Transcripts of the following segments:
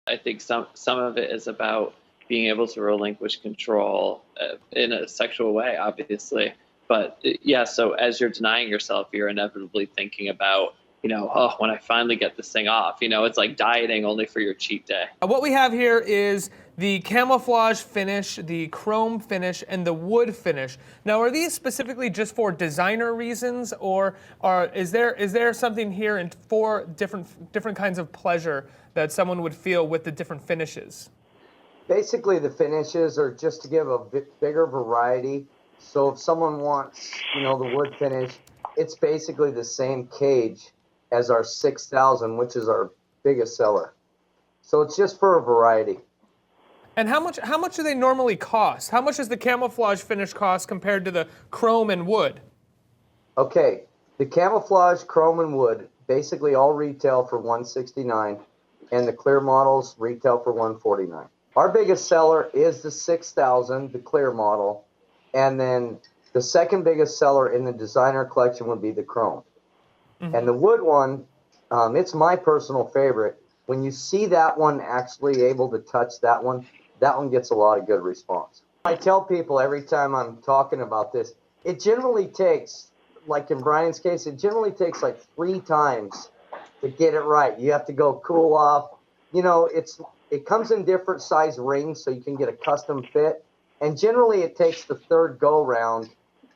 I think some of it is about being able to relinquish control in a sexual way, obviously. But yeah, so as you're denying yourself, you're inevitably thinking about, oh, when I finally get this thing off, it's like dieting only for your cheat day. What we have here is the camouflage finish, the chrome finish, and the wood finish. Now, are these specifically just for designer reasons, or is there something here for different kinds of pleasure that someone would feel with the different finishes? Basically, the finishes are just to give a bigger variety. So if someone wants, the wood finish, it's basically the same cage as our 6000, which is our biggest seller. So it's just for a variety. And how much do they normally cost? How much does the camouflage finish cost compared to the chrome and wood? Okay, the camouflage, chrome, and wood basically all retail for $169, and the clear models retail for $149. Our biggest seller is the 6000, the clear model, and then the second biggest seller in the designer collection would be the chrome. Mm-hmm. And the wood one, it's my personal favorite. When you see that one actually able to touch that one gets a lot of good response. I tell people every time I'm talking about this, it generally takes, like in Brian's case, it generally takes like 3 times to get it right. You have to go cool off. It comes in different size rings, so you can get a custom fit. And generally, it takes the third go round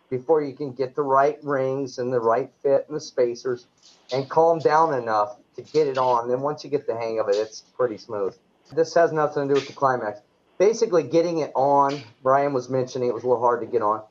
before you can get the right rings and the right fit and the spacers and calm down enough to get it on. Then once you get the hang of it, it's pretty smooth. This has nothing to do with the climax. Basically, getting it on, Brian was mentioning it was a little hard to get on.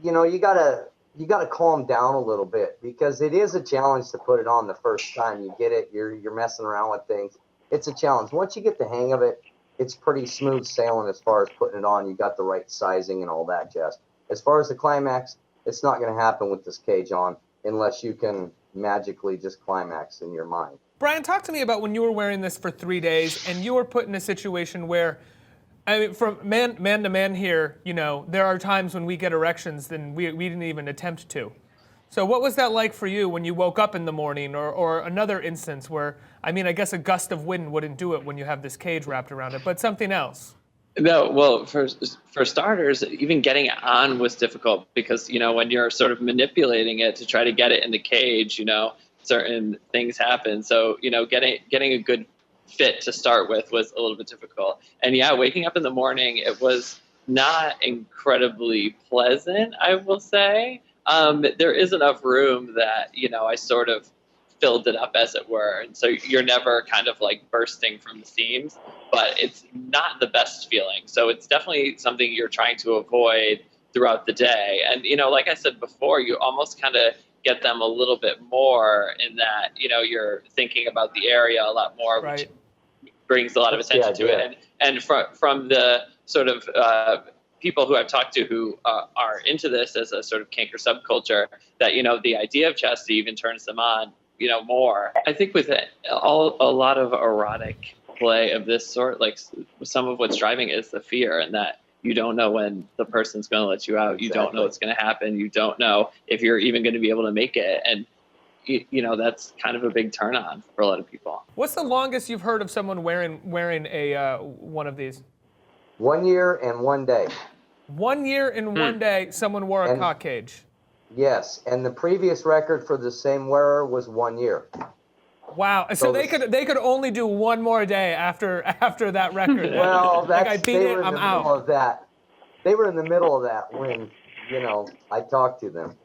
You gotta calm down a little bit, because it is a challenge to put it on the first time you get it. You're messing around with things. It's a challenge. Once you get the hang of it, it's pretty smooth sailing as far as putting it on. You got the right sizing and all that jazz. As far as the climax, it's not going to happen with this cage on unless you can magically just climax in your mind. Brian, talk to me about when you were wearing this for 3 days and you were put in a situation where, I mean, from man to man here, there are times when we get erections and we didn't even attempt to. So what was that like for you when you woke up in the morning, or another instance where, I guess a gust of wind wouldn't do it when you have this cage wrapped around it, but something else? No, well, for starters, even getting it on was difficult because, when you're sort of manipulating it to try to get it in the cage, certain things happen. So, getting a good fit to start with was a little bit difficult. And yeah, waking up in the morning, it was not incredibly pleasant, I will say. There is enough room that, I sort of filled it up, as it were. And so you're never kind of like bursting from the seams, but it's not the best feeling. So it's definitely something you're trying to avoid throughout the day. And, like I said before, you almost kind of get them a little bit more in that, you're thinking about the area a lot more, right, which brings a lot of attention to it. And from the sort of people who I've talked to who are into this as a sort of kink or subculture, that, the idea of chastity even turns them on, more. I think with a lot of erotic play of this sort, like some of what's driving is the fear, and that you don't know when the person's going to let you out. Exactly. You don't know what's going to happen. You don't know if you're even going to be able to make it. And, that's kind of a big turn on for a lot of people. What's the longest you've heard of someone wearing a one of these? 1 year and 1 day. 1 year and 1 day, someone wore a cock cage. Yes, and the previous record for the same wearer was 1 year. Wow! So they could only do 1 more day after that record. Well, I beat it. I'm out. They were in the middle of that when I talked to them.